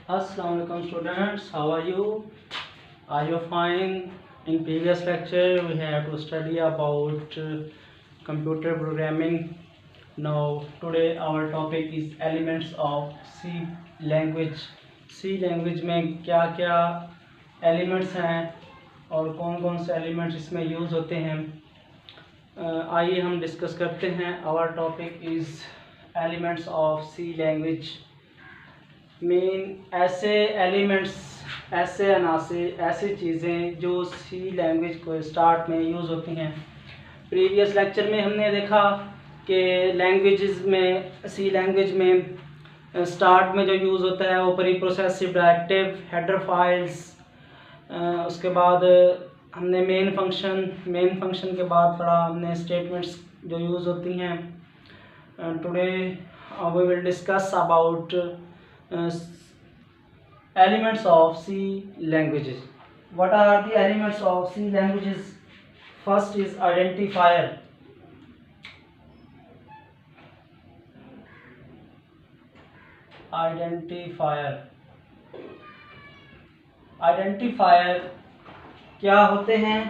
Assalamualaikum students, how are you? Are you fine? In previous lecture we have to study about computer programming. Now today our topic is elements of C language. C language में क्या क्या elements हैं और कौन कौन से elements इसमें use होते हैं, आइए हम डिस्कस करते हैं. Our topic is elements of C language. Main ऐसे एलिमेंट्स, ऐसे अनासे, ऐसी चीज़ें जो सी लैंग्वेज को स्टार्ट में यूज़ होती हैं. प्रीवियस लेक्चर में हमने देखा कि लैंग्वेजेस में, सी लैंग्वेज में स्टार्ट में जो यूज़ होता है वो pre progressive directive, header files, उसके बाद हमने मेन फंक्शन के बाद पढ़ा हमने स्टेटमेंट्स जो यूज़ होती हैं. Today we will discuss about elements of C languages. What are the elements of C languages? First is identifier. Identifier क्या होते हैं?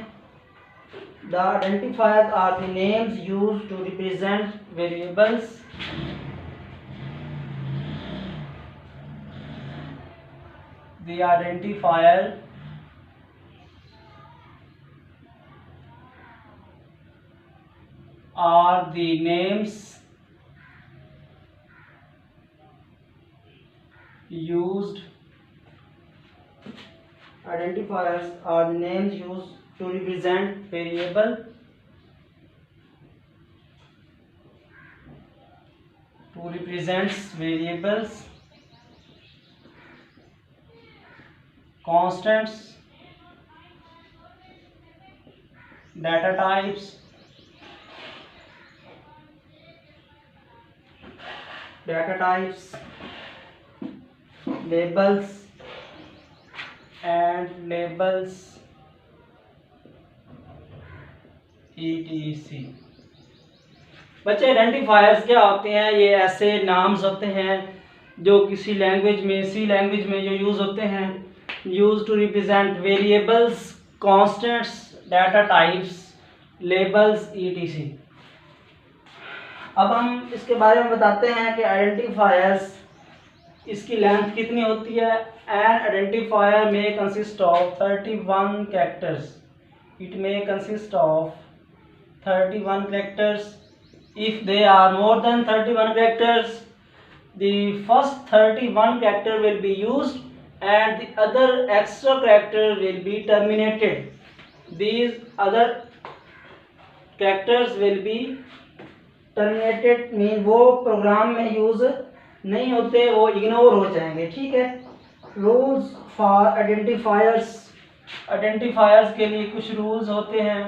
The identifiers are the names used to represent variables. The identifier are the names used. Identifiers are the names used to represent variable. To represents variables, constants, data types, labels and labels etc. बच्चे identifiers क्या होते हैं? ये ऐसे नाम्स होते हैं जो किसी लैंग्वेज में, सी लैंग्वेज में जो यूज़ होते हैं, use to represent variables, constants, data types, labels etc. अब हम इसके बारे में बताते हैं कि आइडेंटिफायर्स, इसकी लेंथ कितनी होती है. एन आइडेंटिफायर में कंसिस्ट ऑफ 31 कैरेक्टर्स. इट में consist of 31 characters. If they are more than 31 characters, the first 31 character will be used and the other extra character will be terminated. These other characters will be terminated, mean वो programme में use नहीं होते, वो ignore हो जाएंगे. ठीक है. Rules for identifiers. Identifiers के लिए कुछ रूल्स होते हैं.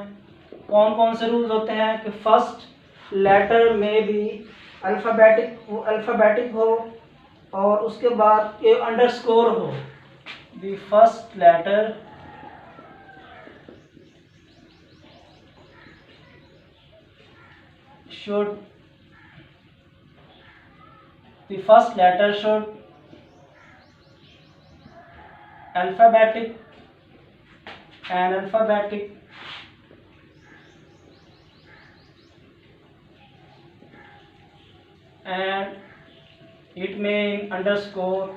कौन कौन से रूल्स होते हैं? कि फर्स्ट लेटर में भी अल्फ़ाबेटिक हो और उसके बाद ए अंडरस्कोर हो. The first letter should alphabetic and it may underscore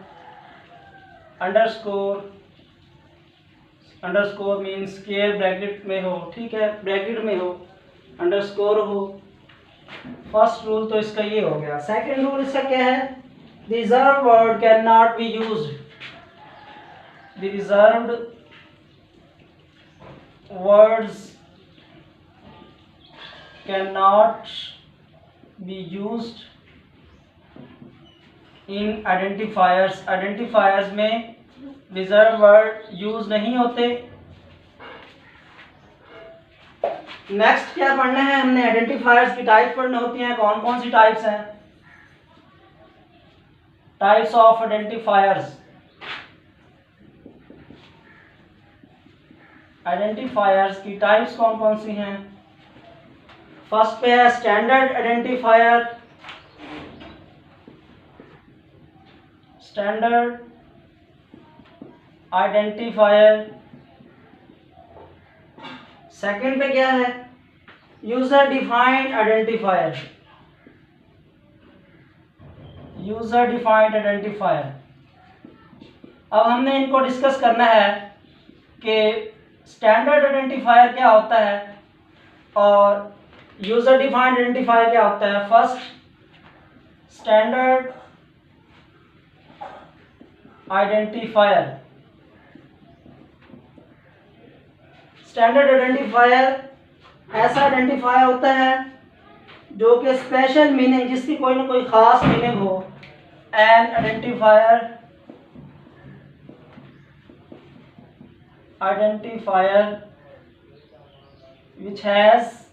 means square bracket में हो. ठीक है, ब्रैकेट में हो, अंडरस्कोर हो. फर्स्ट रूल तो इसका ये हो गया. सेकंड रूल इसका क्या है? The reserved word can not be used. The reserved words can not be used in identifiers. Identifiers में रिजर्व वर्ड यूज नहीं होते. नेक्स्ट क्या पढ़ना है हमने? आइडेंटिफायर्स की टाइप पढ़नी होती हैं. कौन कौन सी टाइप्स हैं? Types of identifiers. आइडेंटिफायर्स की टाइप्स कौन कौन सी हैं? फर्स्ट पे है standard identifier. Standard identifier, second पे क्या है, user defined identifier, user defined identifier. अब हमने इनको डिस्कस करना है कि स्टैंडर्ड आइडेंटिफायर क्या होता है और यूजर डिफाइंड आइडेंटिफायर क्या होता है। First, standard identifier. Standard identifier ऐसा आइडेंटिफायर होता है जो कि स्पेशल मीनिंग, जिसकी कोई ना कोई खास मीनिंग हो। N identifier which has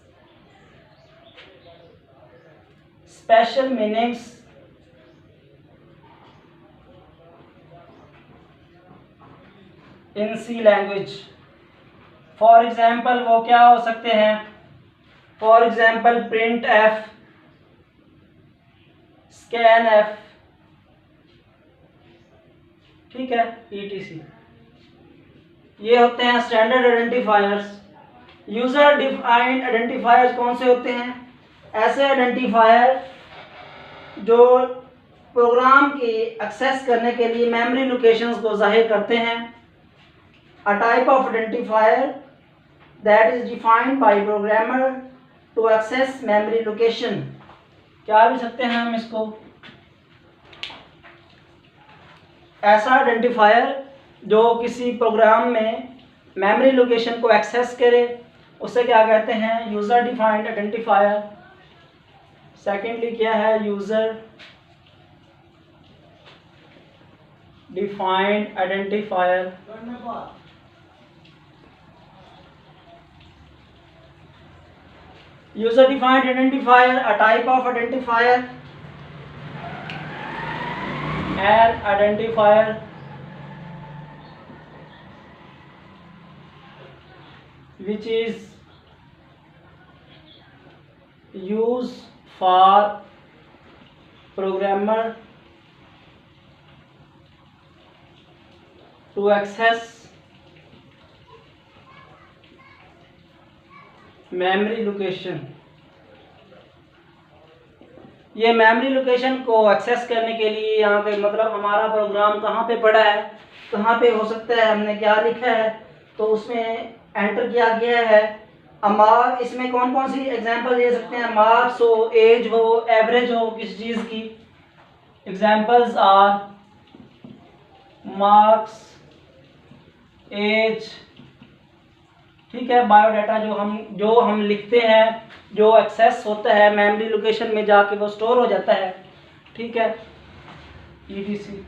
special meanings in C language। For example वो क्या हो सकते हैं, for example print F, scan F, ठीक है, ETC। ये होते हैं standard identifiers. User defined identifiers कौन से होते हैं, ऐसे आइडेंटिफायर जो प्रोग्राम की एक्सेस करने के लिए मेमोरी लोकेशंस को जाहिर करते हैं। A type of identifier that is defined by programmer to access memory location. क्या भी सकते हैं हम इसको, ऐसा आइडेंटिफायर जो किसी प्रोग्राम में मेमोरी लोकेशन को एक्सेस करे, उसे क्या कहते हैं, यूजर डिफाइंड आइडेंटिफायर। सेकेंडली क्या है, user defined identifier. User defined identifier, a type of identifier, N identifier which is used for programmer to access memory location। ये मेमोरी लोकेशन को एक्सेस करने के लिए यहाँ पे मतलब हमारा प्रोग्राम कहाँ पे पड़ा है, कहाँ पे हो सकता है, हमने क्या लिखा है, तो उसमें एंटर किया गया है। मार्क, इसमें कौन कौन सी एग्जांपल दे सकते हैं, मार्क्स हो, एज हो, एवरेज हो, किस चीज़ की। एग्जांपल्स आर मार्क्स, एज, ठीक है, बायोडाटा जो हम लिखते हैं, जो एक्सेस होता है मेमोरी लोकेशन में जाके वो स्टोर हो जाता है, ठीक है, ETC।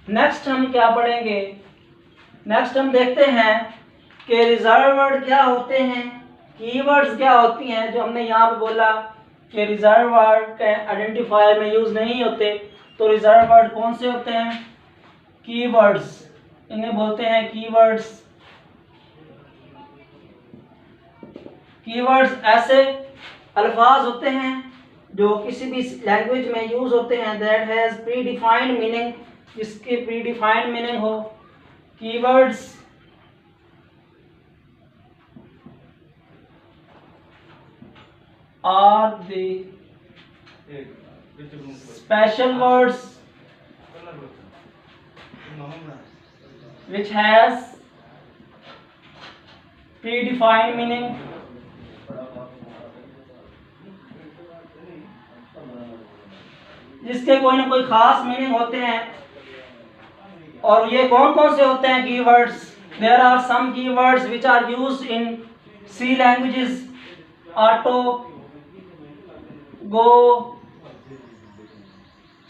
नेक्स्ट हम क्या पढ़ेंगे, नेक्स्ट हम देखते हैं कि रिजर्व वर्ड क्या होते हैं, कीवर्ड्स क्या होती हैं। जो हमने यहाँ पे बोला कि रिजर्व वर्ड आइडेंटिफायर में यूज़ नहीं होते, तो रिजर्व वर्ड कौन से होते हैं, कीवर्ड्स, इन्हें बोलते हैं कीवर्ड्स। कीवर्ड्स ऐसे अल्फाज होते हैं जो किसी भी लैंग्वेज में यूज़ होते हैं, that has pre defined meaning, जिसके प्री डिफाइंड मीनिंग हो। Keywords are the special words which has predefined meaning, जिसके कोई ना कोई खास मीनिंग होते हैं। और ये कौन कौन से होते हैं keywords, there are some keywords which are used in C languages, auto, go,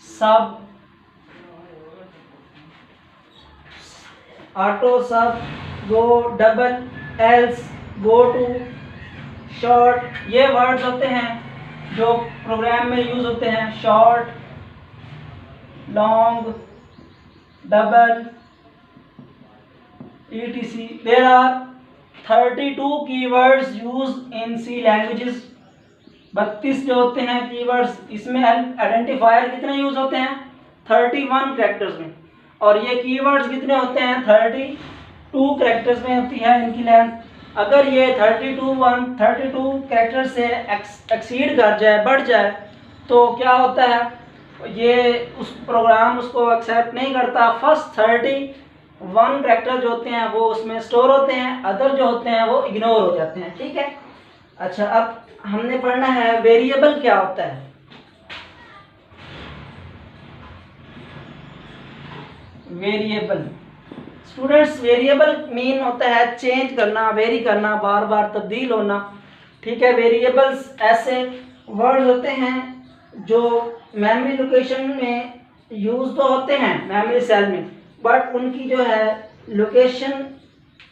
sub, auto, sub, go, double, else, go to, short, ये वर्ड्स होते हैं जो प्रोग्राम में यूज होते हैं। Short, long, double, etc। There are 32 keywords used in C languages. 32 जो होते हैं कीवर्ड्स, इसमें आइडेंटिफायर कितने यूज होते हैं, 31 कैरेक्टर्स में। और ये कीवर्ड्स कितने होते हैं, 32 कैरेक्टर्स में होती है इनकी लेंथ। अगर ये 32 कैरेक्टर से एक्सीड कर जाए, बढ़ जाए, तो क्या होता है, ये उस प्रोग्राम उसको एक्सेप्ट नहीं करता। फर्स्ट 31 कैरेक्टर जो होते हैं वो उसमें स्टोर होते हैं, अदर जो होते हैं वो इग्नोर हो जाते हैं। ठीक है। अच्छा, अब हमने पढ़ना है वेरिएबल क्या होता है। वेरिएबल स्टूडेंट्स, वेरिएबल मीन होता है चेंज करना, वेरी करना, बार बार तब्दील होना। ठीक है। वेरिएबल्स ऐसे वर्ड्स होते हैं जो मेमोरी लोकेशन में यूज तो होते हैं मेमोरी सेल में, बट उनकी जो है लोकेशन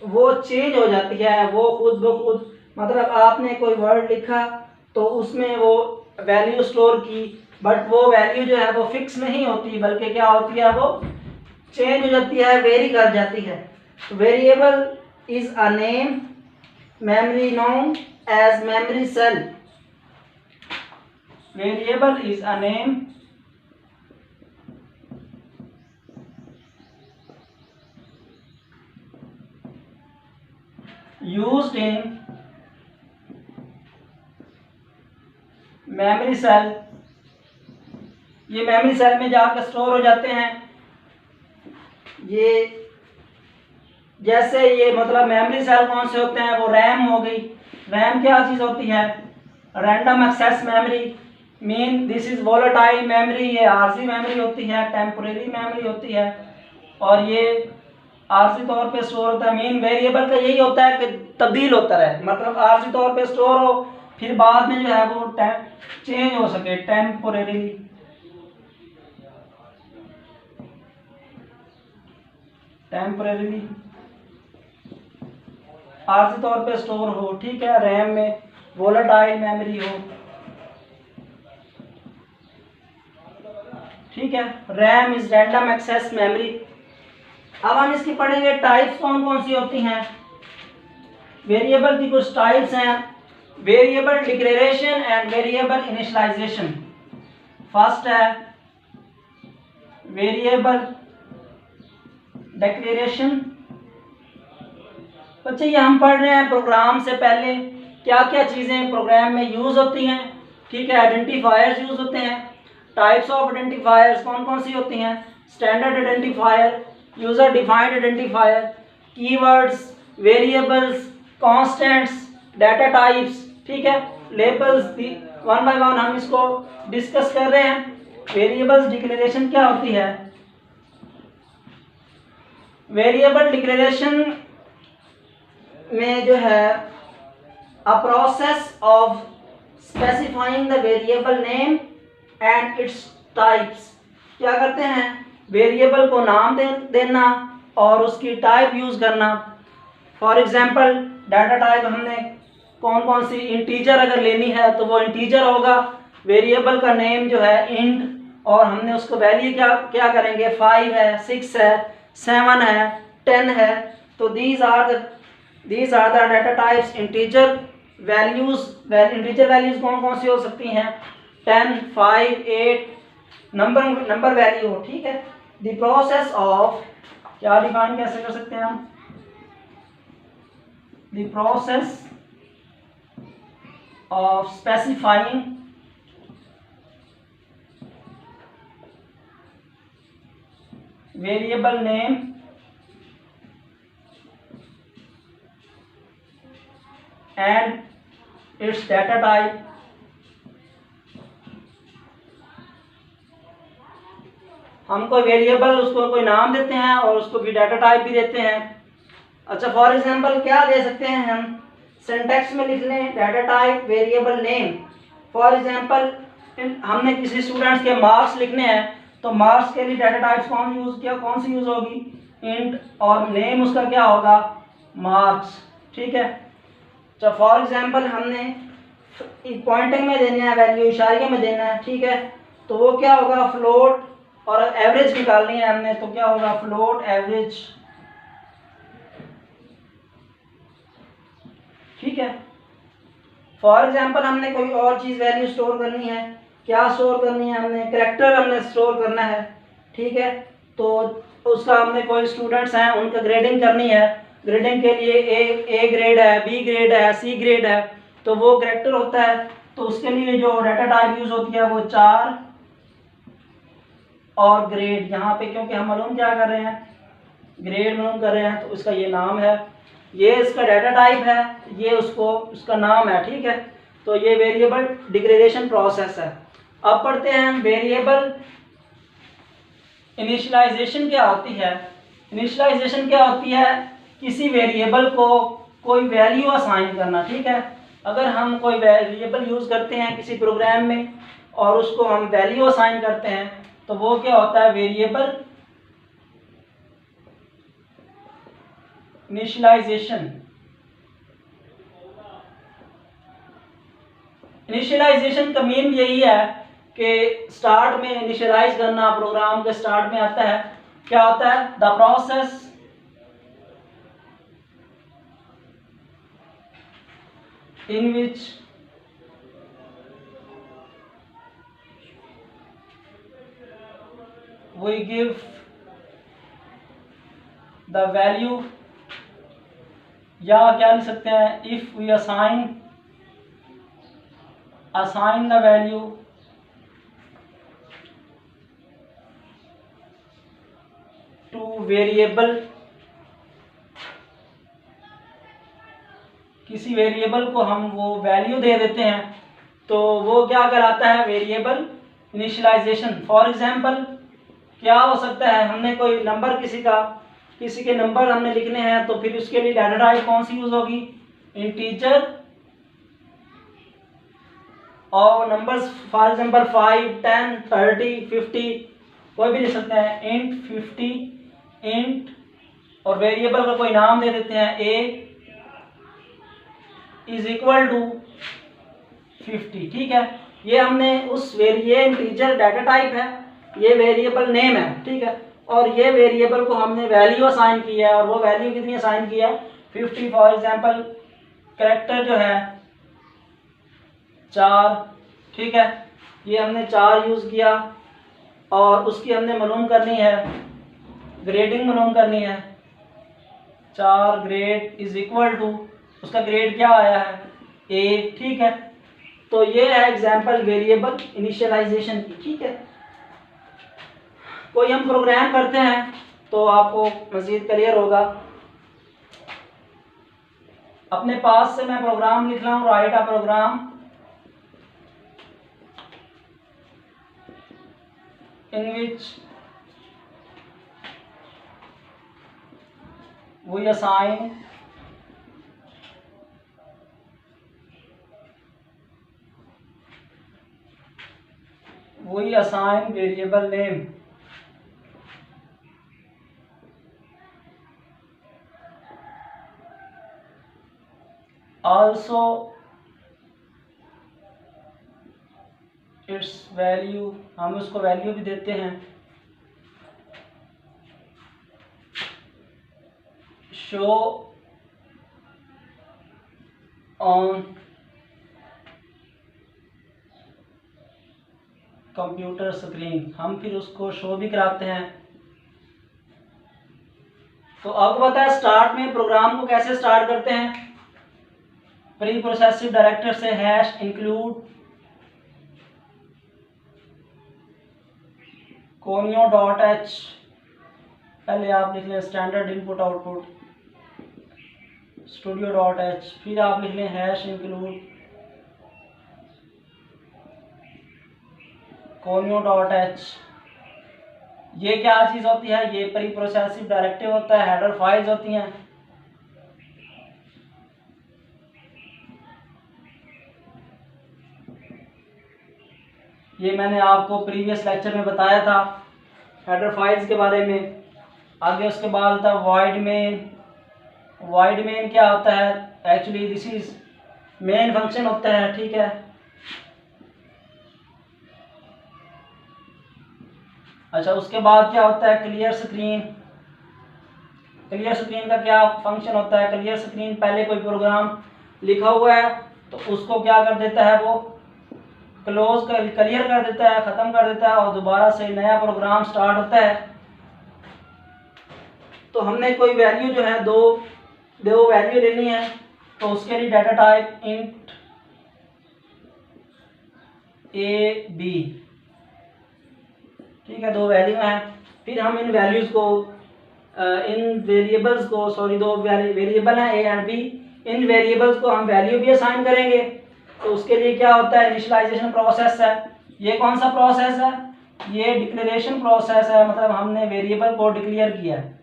वो चेंज हो जाती है, वो खुद ब खुद। मतलब आपने कोई वर्ड लिखा तो उसमें वो वैल्यू स्टोर की, बट वो वैल्यू जो है वो फिक्स नहीं होती, बल्कि क्या होती है, वो चेंज हो जाती है, वेरी कर जाती है। Variable is a name memory known as memory cell. Variable is a name used in memory cell. ये मेमोरी सेल में जाकर स्टोर हो जाते हैं। ये जैसे ये मतलब मेमोरी सेल कौन से होते हैं, वो रैम हो गई। रैम क्या चीज़ होती है, random access memory, mean this is volatile memory. ये आरसी मेमोरी होती है, टेम्पोरेरी मेमोरी होती है, और ये आरसी तौर पे स्टोर होता है। मीन वेरिएबल का यही होता है कि तब्दील होता रहे, मतलब आरसी तौर पे स्टोर हो, फिर बाद में जो है वो चेंज हो सके टेम्पोरेरीली। टेम्पोरेरीली आरसी तौर पे स्टोर हो। ठीक है। रैम में वोलेटाइल मेमोरी हो। ठीक है। RAM is random access memory. अब हम इसकी पढ़ेंगे टाइप्स कौन कौन सी होती हैं। वेरिएबल की कुछ टाइप्स हैं, variable declaration and variable initialization. First है वेरिएबल डिक्लेरेशन। बच्चे ये हम पढ़ रहे हैं प्रोग्राम से पहले क्या क्या चीज़ें प्रोग्राम में यूज़ होती हैं। ठीक है। आइडेंटिफायर्स यूज़ होते हैं। टाइप्स ऑफ आइडेंटिफायर्स कौन कौन सी होती हैं, standard identifier, user defined identifier, keywords, variables, constants, data types. ठीक है। लेबल्स, वन बाय वन हम इसको डिस्कस कर रहे हैं। वेरिएबल्स डिक्लेरेशन क्या होती है। वेरिएबल डिक्लेरेशन में जो है a process of specifying the variable name and its types. क्या करते हैं, वेरिएबल को नाम देना और उसकी टाइप यूज करना। फॉर एग्जांपल डाटा टाइप हमने कौन कौन सी, इंटीजर अगर लेनी है तो वो इंटीजर होगा। वेरिएबल का नेम जो है इंट, और हमने उसको वैल्यू क्या क्या करेंगे, 5 है, 6 है, 7 है, 10 है। तो these are the data types. Integer values कौन कौन सी हो सकती हैं, 10, 5, 8 नंबर वैल्यू हो। ठीक है। द प्रोसेस ऑफ, क्या डिफाइन कैसे कर सकते हैं हम, the process of specifying variable name and it's data type. हम कोई वेरिएबल उसको कोई नाम देते हैं और उसको भी डाटा टाइप भी देते हैं। अच्छा, फॉर एग्जांपल क्या दे सकते हैं हम, सिंटैक्स में लिख लें data type variable name. For example हमने किसी स्टूडेंट्स के मार्क्स लिखने हैं, तो मार्क्स के लिए डाटा टाइप्स कौन सी यूज होगी, इंट, और नेम उसका क्या होगा, मार्क्स। ठीक है। तो फॉर एग्जांपल हमने पॉइंटिंग में देना है वैल्यू, इशारे में देना है। ठीक है। तो वो क्या होगा, फ्लोट, और एवरेज निकालनी है हमने, तो क्या होगा, फ्लोट एवरेज। ठीक है। फॉर एग्जांपल हमने कोई और चीज़ वैल्यू स्टोर करनी है, क्या स्टोर करनी है हमने, कैरेक्टर हमने स्टोर करना है। ठीक है। तो उसका हमने कोई स्टूडेंट्स हैं उनका ग्रेडिंग करनी है, ग्रेडिंग के लिए ए ग्रेड है, बी ग्रेड है, सी ग्रेड है, तो वो कैरेक्टर होता है। तो उसके लिए जो डाटा टाइप यूज होती है वो 4 और ग्रेड, यहाँ पे क्योंकि हम मालूम क्या कर रहे हैं, ग्रेड मालूम कर रहे हैं, तो उसका ये नाम है, ये इसका डाटा टाइप है, ये उसका नाम है, ठीक है। तो ये वेरिएबल डिग्रेडेशन प्रोसेस है। अब पढ़ते हैं वेरिएबल इनिशियलाइजेशन क्या होती है। इनिशियलाइजेशन क्या होती है, किसी वेरिएबल को कोई वैल्यू असाइन करना, ठीक है। अगर हम कोई वेरिएबल यूज करते हैं किसी प्रोग्राम में और उसको हम वैल्यू असाइन करते हैं तो वो क्या होता है, वेरिएबल इनिशियलाइजेशन। इनिशियलाइजेशन का मीन यही है कि स्टार्ट में इनिशियलाइज करना, प्रोग्राम के स्टार्ट में आता है, क्या होता है, the process in which we give the value, या क्या लिख सकते हैं, if we assign the value to variable, किसी वेरिएबल को हम वो वैल्यू दे देते हैं तो वो क्या कहलाता है, वेरिएबल इनिशियलाइजेशन। फॉर एग्जांपल क्या हो सकता है, हमने कोई नंबर किसी के नंबर हमने लिखने हैं, तो फिर उसके लिए डाटा टाइप कौन सी यूज होगी, इंटीजर, और नंबर्स फॉर एग्जांपल 5, 10, 30, 50 कोई भी लिख सकते हैं, इंट 50, इंट, और वेरिएबल का कोई नाम दे देते हैं, ए इज इक्वल टू 50, ठीक है। ये हमने ये इंटीजर डाटा टाइप है, ये वेरिएबल नेम है, ठीक है, और ये वेरिएबल को हमने वैल्यू असाइन की है, और वो वैल्यू कितनी असाइन की है, 50। फॉर एग्जांपल कैरेक्टर जो है 4, ठीक है, ये हमने 4 यूज किया, और उसकी हमने मालूम करनी है, ग्रेडिंग मालूम करनी है, 4 ग्रेड इज इक्वल टू, उसका ग्रेड क्या आया है, ए, ठीक है। तो ये है एग्जांपल वेरिएबल इनिशियलाइजेशन की, ठीक है। कोई हम प्रोग्राम करते हैं तो आपको मजीद क्लियर होगा। अपने पास से मैं प्रोग्राम लिख रहा हूँ, write a program in which we assign variable name, also its value, हम उसको वैल्यू भी देते हैं, show on कंप्यूटर स्क्रीन, हम फिर उसको शो भी कराते हैं। तो आपको पता है स्टार्ट में प्रोग्राम को कैसे स्टार्ट करते हैं, प्री प्रोसेसिव डायरेक्टर से हैश इंक्लूड conio.h, पहले आप लिख लें स्टैंडर्ड इनपुट आउटपुट studio.h, फिर आप लिख लें हैश इंक्लूड conio.h। ये क्या चीज होती है, ये प्री प्रोसेसिव डायरेक्टिव होता है, हेडर फाइल्स होती हैं। ये मैंने आपको प्रीवियस लेक्चर में बताया था हेडर फाइल्स के बारे में। आगे उसके बाद था वॉइड मेन। वॉइड मेन क्या होता है, actually this is main function होता है, ठीक है। अच्छा, उसके बाद क्या होता है, क्लियर स्क्रीन। क्लियर स्क्रीन का क्या फंक्शन होता है, क्लियर स्क्रीन पहले कोई प्रोग्राम लिखा हुआ है तो उसको क्या कर देता है, वो क्लियर कर देता है, ख़त्म कर देता है, और दोबारा से नया प्रोग्राम स्टार्ट होता है। तो हमने कोई वैल्यू जो है दो वैल्यू लेनी है, तो उसके लिए data type int A B, ठीक है, दो वैल्यू हैं। फिर हम इन वैल्यूज़ को इन वेरिएबल्स को, सॉरी दो वेरिएबल हैं ए एंड बी, इन वेरिएबल्स को हम वैल्यू भी असाइन करेंगे। तो उसके लिए क्या होता है, इनिशियलाइजेशन प्रोसेस है। ये कौन सा प्रोसेस है, ये डिक्लेरेशन प्रोसेस है, मतलब हमने वेरिएबल को डिक्लेयर किया है।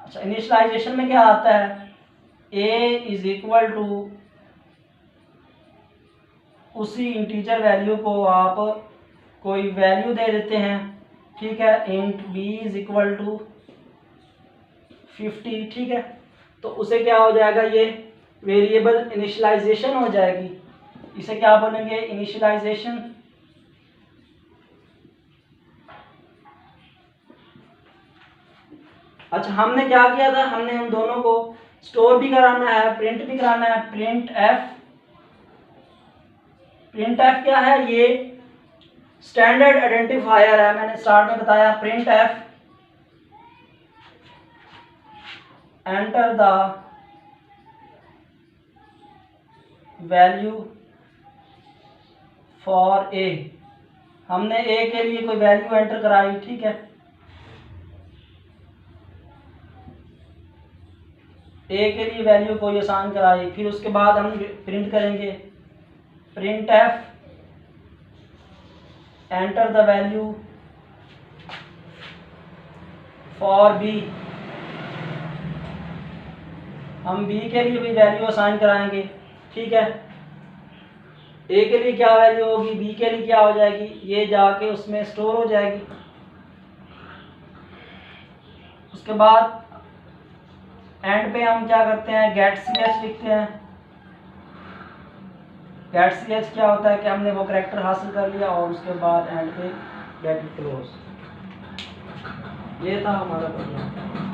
अच्छा, इनिशियलाइजेशन में क्या आता है, ए इज इक्वल टू उसी इंटीजर वैल्यू को आप कोई वैल्यू दे देते हैं, ठीक है, int B is equal to 50, ठीक है। तो उसे क्या हो जाएगा, ये वेरिएबल इनिशियलाइजेशन हो जाएगी। इसे क्या बोलेंगे, इनिशियलाइजेशन। अच्छा, हमने क्या किया था, हमने उन दोनों को स्टोर भी कराना है, प्रिंट भी कराना है। प्रिंट एफ क्या है, ये स्टैंडर्ड आइडेंटिफायर है, मैंने स्टार्ट में बताया। Print F enter the value for a, हमने ए के लिए कोई वैल्यू एंटर कराई, ठीक है, ए के लिए वैल्यू कोई असाइन कराई। फिर उसके बाद हम प्रिंट करेंगे print F enter the value for B, हम बी के लिए भी वैल्यू असाइन कराएंगे, ठीक है। ए के लिए क्या वैल्यू होगी, बी के लिए क्या हो जाएगी, ये जाके उसमें स्टोर हो जाएगी। उसके बाद एंड पे हम क्या करते हैं, गेट सी एच लिखते हैं। गेट सी एच क्या होता है कि हमने वो कैरेक्टर हासिल कर लिया और उसके बाद एंड पे गेट इट क्लोज। ये था हमारा प्रोग्राम।